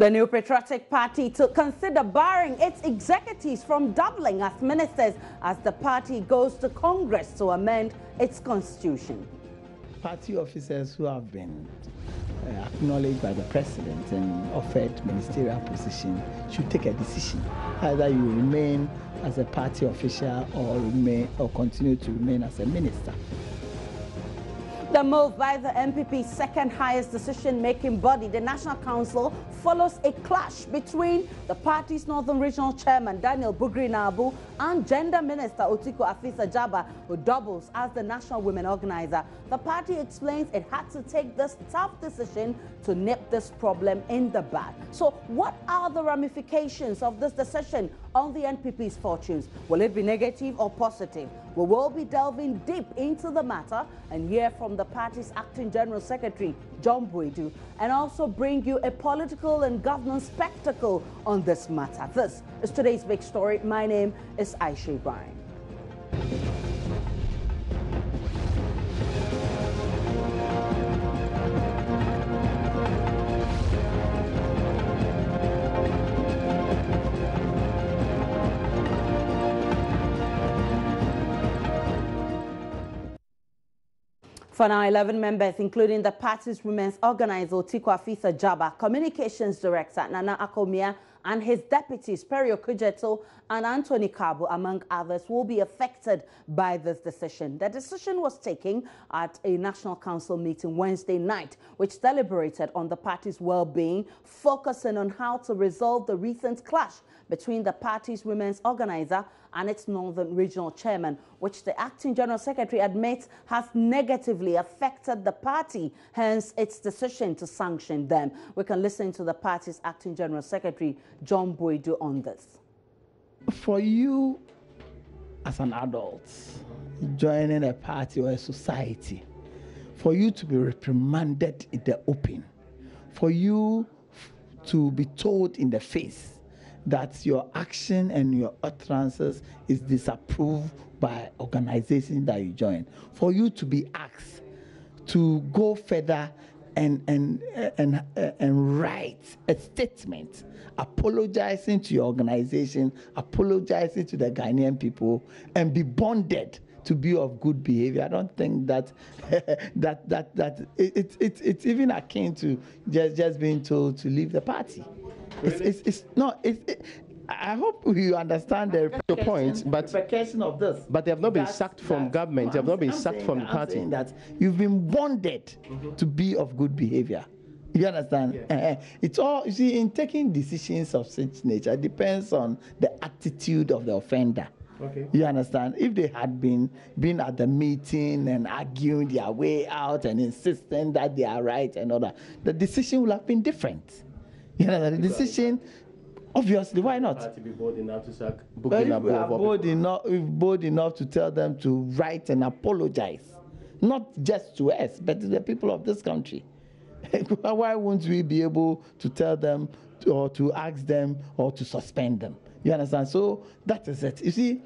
The New Patriotic Party to consider barring its executives from doubling as ministers as the party goes to Congress to amend its constitution. Party officers who have been acknowledged by the president and offered ministerial position should take a decision. Either you remain as a party official or continue to remain as a minister. The move by the NPP's second highest decision-making body, the National Council, follows a clash between the party's Northern Regional Chairman, Daniel Bugri Naabu, and Gender Minister Otiko and who doubles as the National Women Organizer. The party explains it had to take this tough decision to nip this problem in the bud. So what are the ramifications of this decision on the NPP's fortunes? Will it be negative or positive? We will be delving deep into the matter and hear from the party's Acting General Secretary, Boadu, and also bring you a political and governance spectacle on this matter. This is today's big story. My name is Aisha Ibrahim. For now, 11 members, including the party's women's organizer, Otiko and Communications Director, Nana Akomia, and his deputies, Perio Kujeto and Anthony Kabu, among others, will be affected by this decision. The decision was taken at a National Council meeting Wednesday night, which deliberated on the party's well-being, focusing on how to resolve the recent clash between the party's women's organizer and its Northern Regional Chairman, which the Acting General Secretary admits has negatively affected the party, hence its decision to sanction them. We can listen to the party's Acting General Secretary, Boadu, on this. For you as an adult joining a party or a society, for you to be reprimanded in the open, for you to be told in the face that your action and your utterances is disapproved by organizations that you join, for you to be asked to go further and write a statement apologizing to your organization, apologizing to the Ghanaian people, and be bonded to be of good behavior. I don't think that it's even akin to just being told to leave the party. I hope you understand the point, but of this. But they have not been sacked from government. They have not been sacked from the party. I'm saying that you've been bonded to be of good behavior. You understand? Yeah. It's all, you see, in taking decisions of such nature, it depends on the attitude of the offender. Okay. You understand? If they had been at the meeting and arguing their way out and insisting that they are right and all that, the decision would have been different. You know, the decision, obviously, why not? The party be bold enough to sack Bugri Naabu. Bold enough to tell them to write and apologize, not just to us, but to the people of this country. Why won't we be able to tell them or to ask them or to suspend them? You understand? So that is it. You see,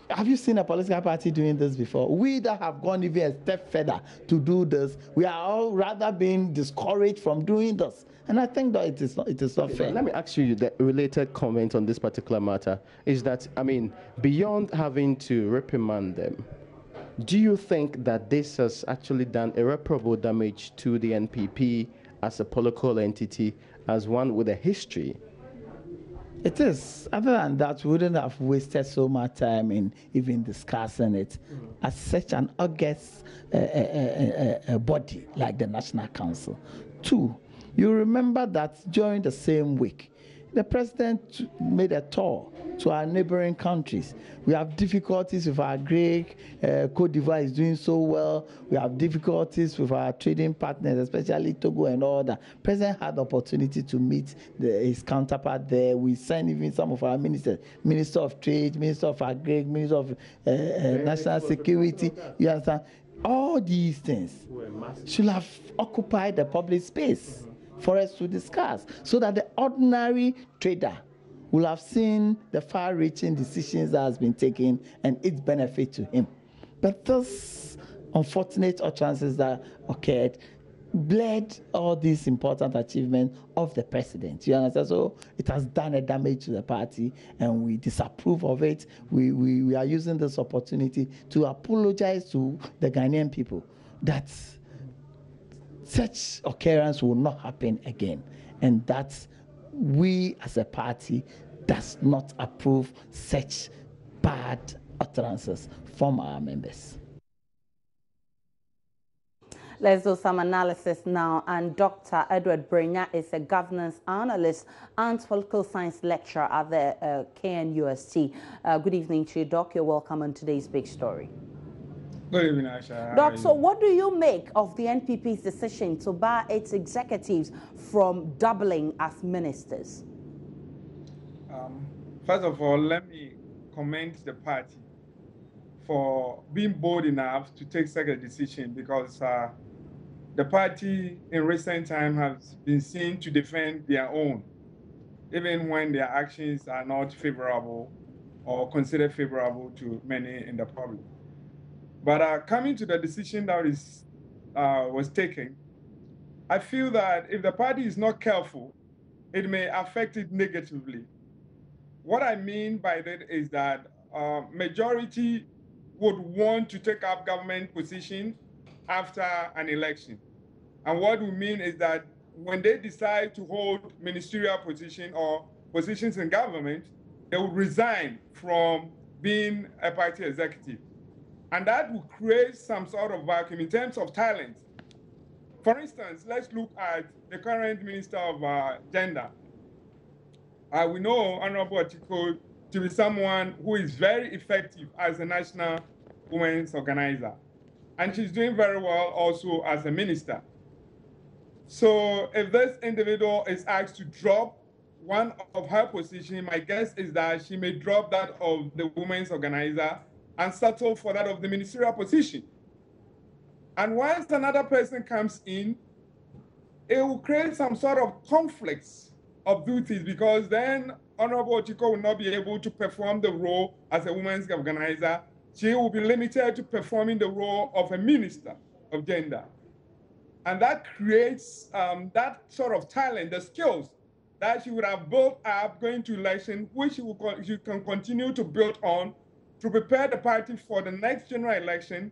have you seen a political party doing this before? We that have gone even a step further to do this, we are all rather being discouraged from doing this. And I think that it is not fair. Let me ask you the related comment on this particular matter. Is that, I mean, beyond having to reprimand them, do you think that this has actually done irreparable damage to the NPP as a political entity, as one with a history? It is. Other than that, we wouldn't have wasted so much time in even discussing it. As such an august body like the National Council. 2, you remember that during the same week, the president made a tour to our neighboring countries. We have difficulties with our Greek. Cote d'Ivoire is doing so well. We have difficulties with our trading partners, especially Togo and all that. President had the opportunity to meet his counterpart there. We sent even some of our ministers, Minister of Trade, Minister of Agri, Minister of National Security. You understand? All these things should have occupied the public space for us to discuss, so that the ordinary trader will have seen the far-reaching decisions that has been taken and its benefit to him. But those unfortunate utterances that occurred bled all these important achievements of the president. You understand? So it has done a damage to the party, and we disapprove of it. We are using this opportunity to apologize to the Ghanaian people that such occurrence will not happen again, and that we as a party does not approve such bad utterances from our members. Let's do some analysis now. And Dr. Edward Brenya is a governance analyst and political science lecturer at the KNUST. Good evening to you, Doc. You're welcome on today's big story. Good evening, Aisha. Doc, so what do you make of the NPP's decision to bar its executives from doubling as ministers? First of all, let me commend the party for being bold enough to take such a decision, because the party in recent time has been seen to defend their own, even when their actions are not favorable or considered favorable to many in the public. But coming to the decision that was taken, I feel that if the party is not careful, it may affect it negatively. What I mean by that is that majority would want to take up government position after an election. And what we mean is that when they decide to hold ministerial position or positions in government, they will resign from being a party executive. And that will create some sort of vacuum in terms of talent. For instance, let's look at the current Minister of Gender. We know Honorable Otiko to be someone who is very effective as a national women's organizer. And she's doing very well also as a minister. So if this individual is asked to drop one of her positions, my guess is that she may drop that of the women's organizer and settle for that of the ministerial position. And once another person comes in, it will create some sort of conflicts of duties, because then Honorable Otiko will not be able to perform the role as a women's organizer. She will be limited to performing the role of a minister of gender. And that creates that sort of talent, the skills that she would have built up going to election, which she can continue to build on to prepare the party for the next general election,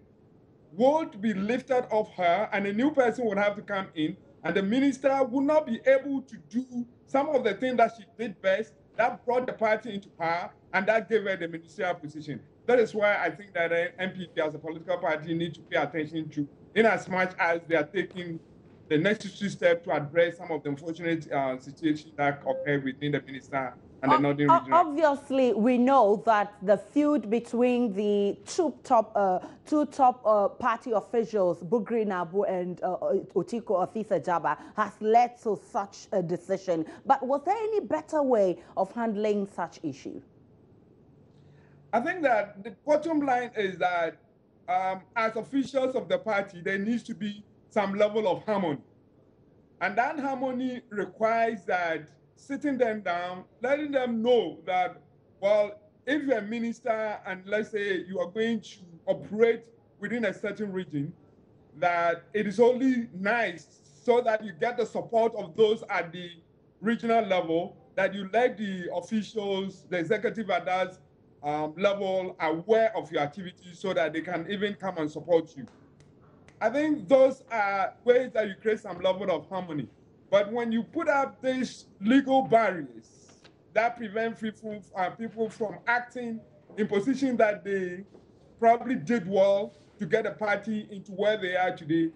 would be lifted off her, and a new person would have to come in, and the minister would not be able to do some of the things that she did best, that brought the party into power, and that gave her the ministerial position. That is why I think that NPP as a political party need to pay attention to, in as much as they are taking the necessary step to address some of the unfortunate situations that occur within the minister and the Northern Region. Obviously, we know that the feud between the two top party officials, Bugri Naabu and Otiko Jaba, has led to such a decision. But was there any better way of handling such issue? I think that the bottom line is that as officials of the party, there needs to be some level of harmony. And that harmony requires that sitting them down, letting them know that, well, if you're a minister and let's say you are going to operate within a certain region, that it is only nice so that you get the support of those at the regional level, that you let the officials, the executive at that level aware of your activities so that they can even come and support you. I think those are ways that you create some level of harmony. But when you put up these legal barriers that prevent people from acting in positions that they probably did well to get the party into where they are today,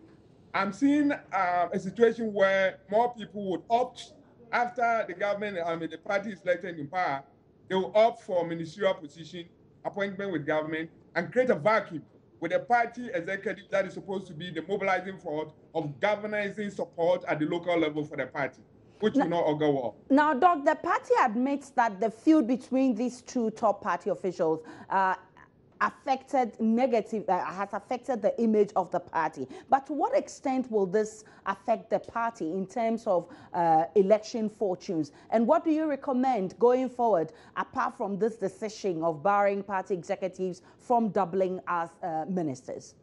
I'm seeing a situation where more people would opt after the government, the party is elected in power, they will opt for ministerial position, appointment with government, and create a vacuum with a party executive that is supposed to be the mobilizing force of galvanizing support at the local level for the party, which will not augur well. Now, Doc, the party admits that the feud between these two top party officials has affected the image of the party. But to what extent will this affect the party in terms of election fortunes? And what do you recommend going forward, apart from this decision of barring party executives from doubling as ministers?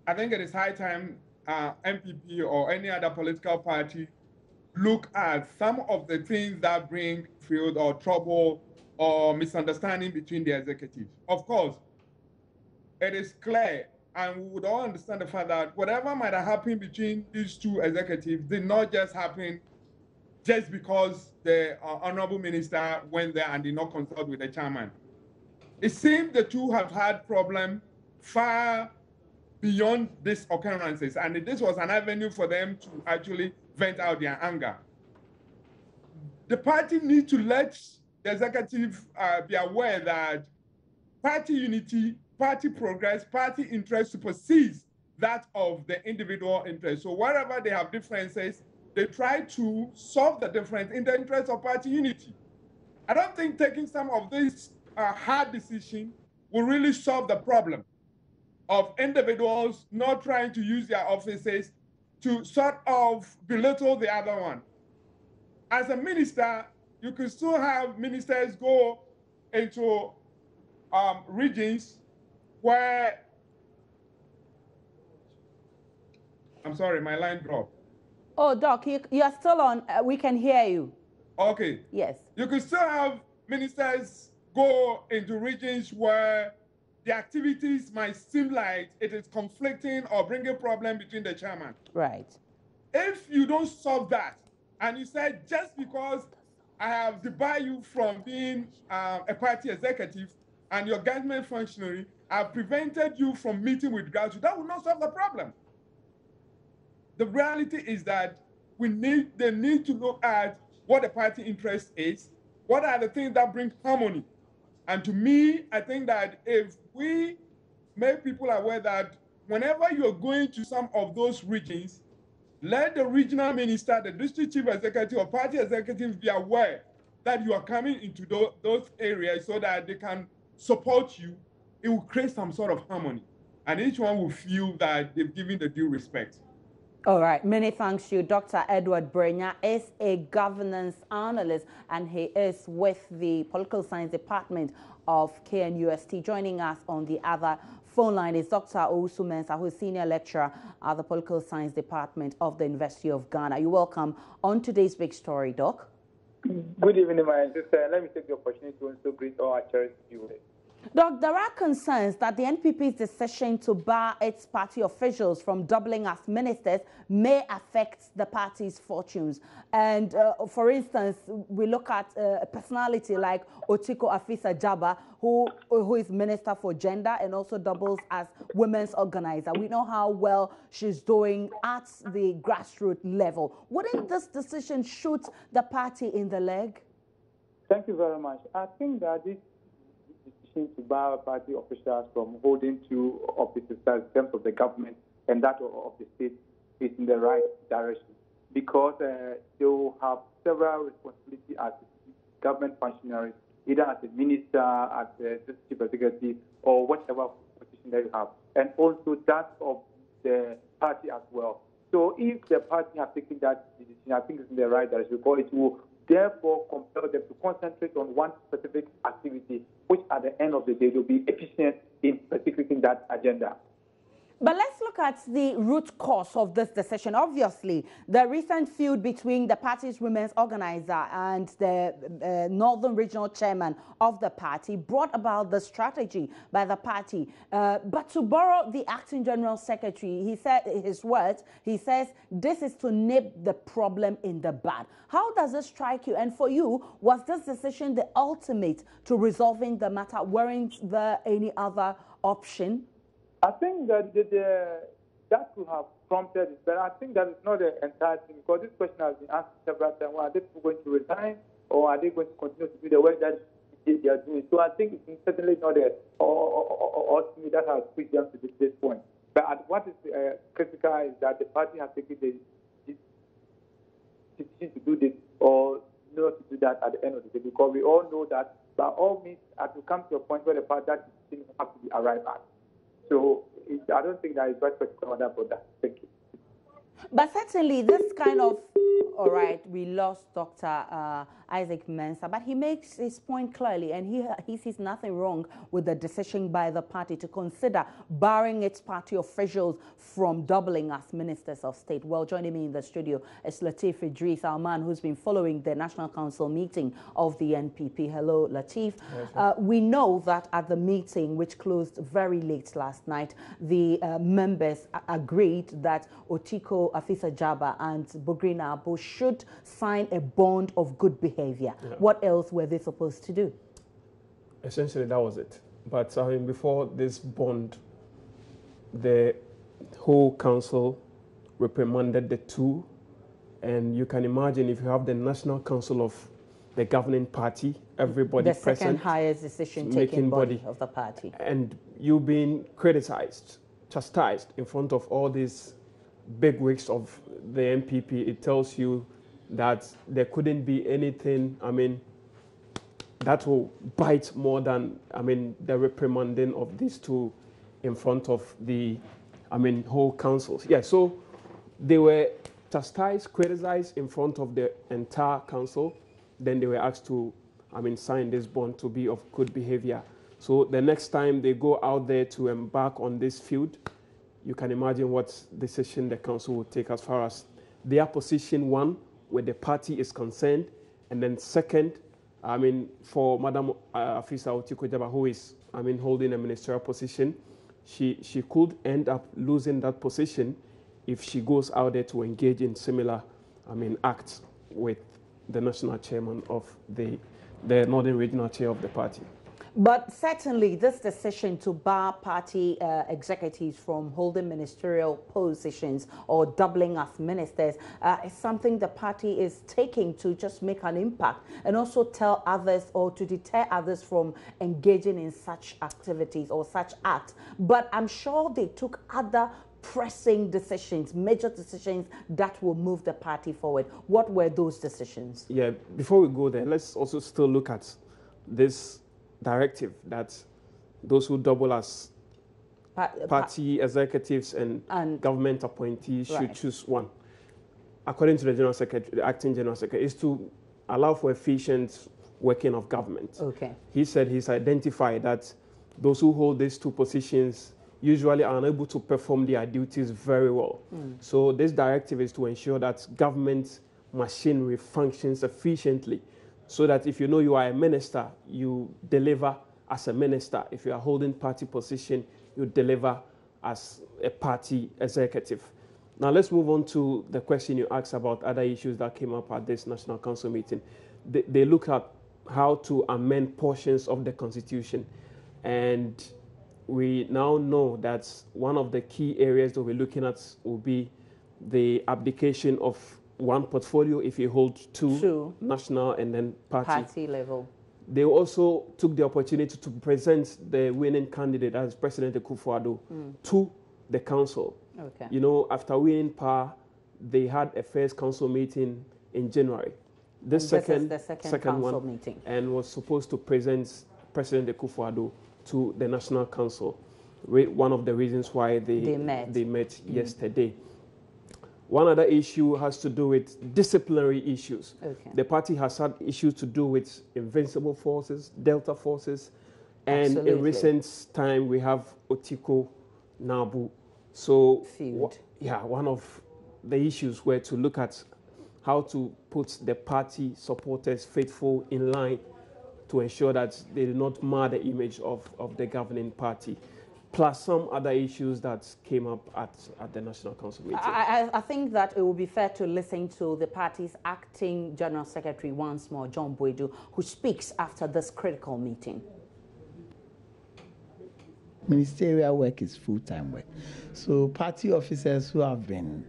I think it is high time NPP or any other political party look at some of the things that bring field or trouble or misunderstanding between the executives. Of course, it is clear, and we would all understand the fact that whatever might have happened between these two executives did not just happen just because the honorable minister went there and did not consult with the chairman. It seems the two have had problems far beyond these occurrences, and this was an avenue for them to actually vent out their anger. The party needs to let the executive be aware that party unity, party progress, party interest supersedes that of the individual interest. So wherever they have differences, they try to solve the difference in the interest of party unity. I don't think taking some of these hard decisions will really solve the problem of individuals not trying to use their offices to sort of belittle the other one. As a minister, you can still have ministers go into regions where, I'm sorry, my line dropped. Oh, Doc, you are still on. We can hear you. Okay. Yes. You can still have ministers go into regions where the activities might seem like it is conflicting or bringing a problem between the chairman. Right. If you don't solve that, and you said just because I have debarred you from being a party executive and your government functionary, I've prevented you from meeting with grassroots, that will not solve the problem. The reality is that they need to look at what the party interest is, what are the things that bring harmony. And to me, I think that if we make people aware that whenever you're going to some of those regions, let the regional minister, the district chief executive or party executive be aware that you are coming into those areas so that they can support you. It will create some sort of harmony. And each one will feel that they've given the due respect. All right, many thanks to you. Dr. Edward Brenya is a governance analyst and he is with the Political Science Department of KNUST. Joining us on the other phone line is Dr. Owusu Mensah, who is Senior Lecturer at the Political Science Department of the University of Ghana. You're welcome on today's big story, Doc. Good evening, my sister. Let me take the opportunity to also greet all our cherished viewers. Doc, there are concerns that the NPP's decision to bar its party officials from doubling as ministers may affect the party's fortunes. And for instance, we look at a personality like Otiko Jaba, who is Minister for Gender and also doubles as women's organizer. We know how well she's doing at the grassroots level. Wouldn't this decision shoot the party in the leg? Thank you very much. I think that this decision to bar party officials from holding two offices in terms of the government and that of the state is in the right direction, because they will have several responsibilities as government functionaries, either as a minister, as a chief executive, or whatever position that you have, and also that of the party as well. So if the party has taken that decision, I think it's in the right direction, because it will therefore compel them to concentrate on one specific activity, which at the end of the day will be efficient in executing that agenda. But let's look at the root cause of this decision. Obviously, the recent feud between the party's women's organizer and the Northern Regional Chairman of the party brought about the strategy by the party. But to borrow the Acting General Secretary, he said his words, he says, this is to nip the problem in the bud. How does this strike you? And for you, was this decision the ultimate to resolving the matter? Weren't there any other option? I think that that could have prompted it, but I think that it's not the entire thing, because this question has been asked several times. Well, are they going to resign, or are they going to continue to do the work that they are doing? So I think it's certainly not the ultimate that has pushed them to this point. But what is critical is that the party has taken the decision to do this or not to do that at the end of the day, because we all know that by all means, it will come to a point where the party that decision has to be arrived at. So I don't think that is right particular on that. Thank you. But certainly this kind of, all right, we lost Dr. Isaac Mensah, but he makes his point clearly, and he sees nothing wrong with the decision by the party to consider barring its party officials from doubling as ministers of state. Well, joining me in the studio is Lateef Idris, our man who's been following the National Council meeting of the NPP. Hello, Lateef. We know that at the meeting, which closed very late last night, the members agreed that Otiko, Jaba, and Bugri Naabu should sign a bond of good behavior. Yeah. What else were they supposed to do? Essentially, that was it. But I mean, before this bond, the whole council reprimanded the two. And you can imagine if you have the National Council of the governing party, everybody present. The second highest decision-taking body of the party. And you being criticized, chastised in front of all these big wigs of the NPP, it tells you that there couldn't be anything, I mean, that will bite more than, I mean, the reprimanding of these two in front of the, I mean, whole councils. Yeah, so they were chastised, criticized in front of the entire council. Then they were asked to, I mean, sign this bond to be of good behavior. So the next time they go out there to embark on this field, you can imagine what decision the council will take as far as their position, one, where the party is concerned, and then second, I mean, for Madam Afisa Otiko Jaba, who is, I mean, holding a ministerial position, she could end up losing that position if she goes out there to engage in similar, I mean, acts with the national chairman of the Northern Regional Chair of the party. But certainly this decision to bar party executives from holding ministerial positions or doubling as ministers is something the party is taking to just make an impact and also tell others or to deter others from engaging in such activities or such acts. But I'm sure they took other pressing decisions, major decisions that will move the party forward. What were those decisions? Yeah, before we go there, let's also still look at this directive that those who double as party executives and government appointees should choose one. According to the General Secretary, the Acting General Secretary, is to allow for efficient working of government. Okay. He said he's identified that those who hold these two positions usually are unable to perform their duties very well. So this directive is to ensure that government machinery functions efficiently, so that if you know you are a minister, you deliver as a minister. If you are holding party position, you deliver as a party executive. Now let's move on to the question you asked about other issues that came up at this National Council meeting. They look at how to amend portions of the Constitution. And we now know that one of the key areas that we're looking at will be the abdication of one portfolio if you hold two, national and then party level. They also took the opportunity to present the winning candidate as President Boadu to the council. Okay. You know, after winning power, they had a first council meeting in January. This is the second council meeting, and was supposed to present President Boadu to the National Council. One of the reasons why they met yesterday. One other issue has to do with disciplinary issues. Okay. The party has had issues to do with invincible forces, Delta forces, and in recent time we have Otiko Naabu. So, one of the issues were to look at how to put the party supporters faithful in line to ensure that they do not mar the image of the governing party, plus some other issues that came up at the National Council meeting. I think that it would be fair to listen to the party's acting General Secretary once more, John Boadu, who speaks after this critical meeting. Ministerial work is full-time work. So party officers who have been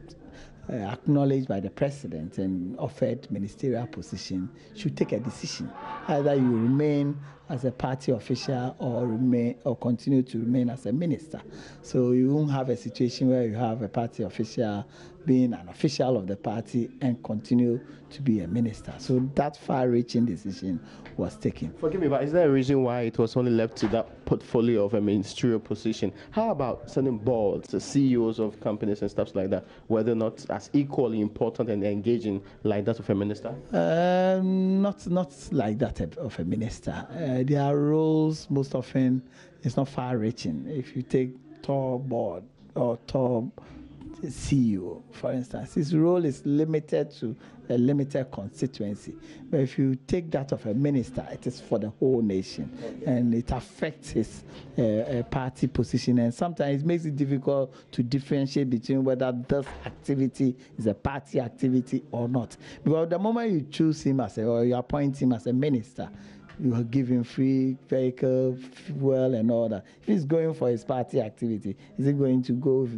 acknowledged by the president and offered ministerial position should take a decision. Either you remain as a party official or continue to remain as a minister. So you won't have a situation where you have a party official being an official of the party and continue to be a minister. So that far-reaching decision was taken. Forgive me, but is there a reason why it was only left to that portfolio of a ministerial position? How about certain boards, the CEOs of companies and stuff like that, whether or not as equally important and engaging like that of a minister? Not like that of a minister. Their roles most often is not far-reaching. If you take top board or top CEO, for instance, his role is limited to a limited constituency. But if you take that of a minister, it is for the whole nation, and it affects his party position. And sometimes it makes it difficult to differentiate between whether this activity is a party activity or not. Because the moment you choose him or you appoint him as a minister, you will give him free vehicle, fuel, and all that. If he's going for his party activity, is he going to go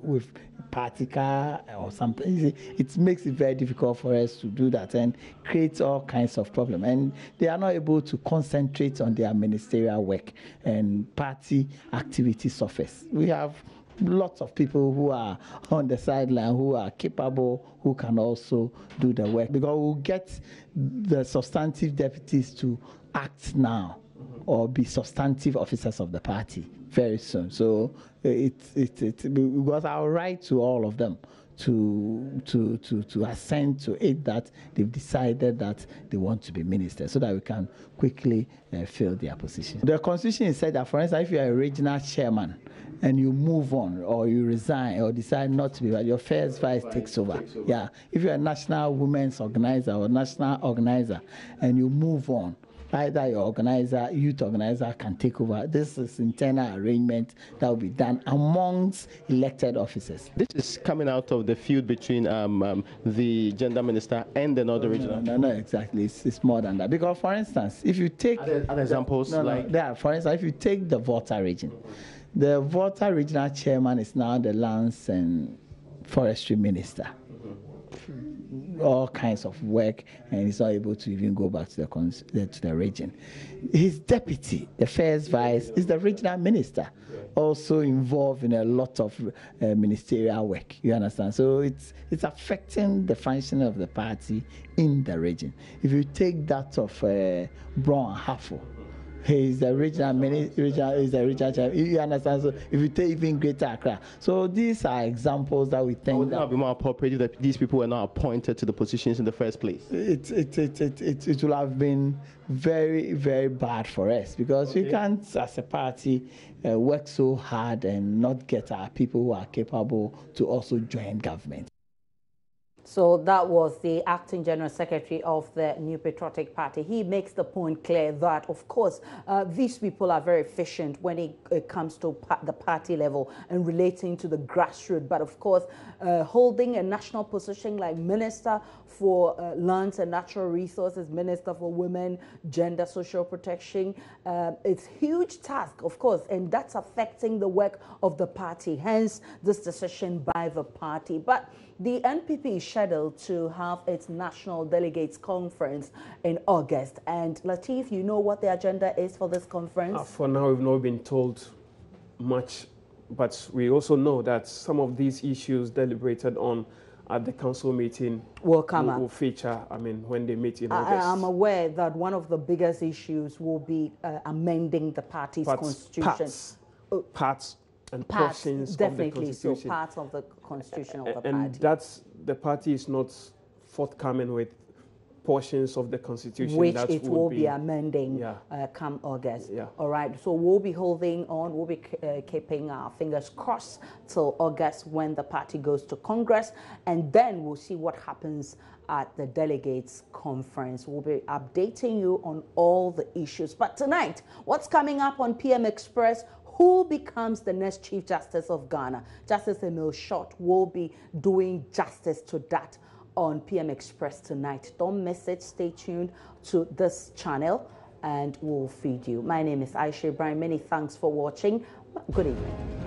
with party car or something? It makes it very difficult for us to do that and creates all kinds of problems. And they are not able to concentrate on their ministerial work, and party activity suffers. We have lots of people who are on the sideline who are capable, who can also do the work, because we'll get the substantive deputies to act now or be substantive officers of the party very soon. So it was our right to all of them to assent to it that they've decided that they want to be ministers, so that we can quickly fill their position. The constitution is said that, for instance, if you are a regional chairman and you move on or you resign or decide not to be, your first vice takes over. Yeah, if you're a national women's organizer or national organizer and you move on, either your organizer, youth organizer can take over. This is internal arrangement that will be done amongst elected officers. This is coming out of the feud between the gender minister and the Northern regional. No, exactly. It's more than that. Because, for instance, if you take other examples, for instance, if you take the Volta region, the Volta regional chairman is now the lands and forestry minister. All kinds of work, and he's not able to even go back to the region. His deputy, the first vice, is the regional minister, also involved in a lot of ministerial work. You understand? So it's affecting the functioning of the party in the region. If you take that of Brown Hafo, he's the regional chairman. You understand? So if you take even Greater Accra, so these are examples that we think that would be more appropriate that these people were not appointed to the positions in the first place. It will have been very, very bad for us, because we can't, as a party, work so hard and not get our people who are capable to also join government. So that was the acting general secretary of the New Patriotic Party. He makes the point clear that, of course, these people are very efficient when it comes to the party level and relating to the grassroots. But of course, holding a national position like Minister for Lands and Natural Resources, Minister for Women, Gender, Social Protection, it's a huge task, of course, and that's affecting the work of the party. Hence, this decision by the party. But the NPP is scheduled to have its National Delegates Conference in August. And Latif, you know what the agenda is for this conference? For now, we've not been told much, but we also know that some of these issues deliberated on at the council meeting will feature, when they meet in August. I'm aware that one of the biggest issues will be amending the party's constitution. Parts and portions of the constitution. So parts of the constitution of the party. And that's, the party is not forthcoming with portions of the constitution. Which it will be amending come August. All right, so we'll be holding on, we'll be keeping our fingers crossed till August when the party goes to Congress, and then we'll see what happens at the delegates conference. We'll be updating you on all the issues. But tonight, what's coming up on PM Express? Who becomes the next Chief Justice of Ghana? Justice Emil Short will be doing justice to that on PM Express tonight. Don't miss it. Stay tuned to this channel and we'll feed you. My name is Aisha Ibrahim. Many thanks for watching. Good evening.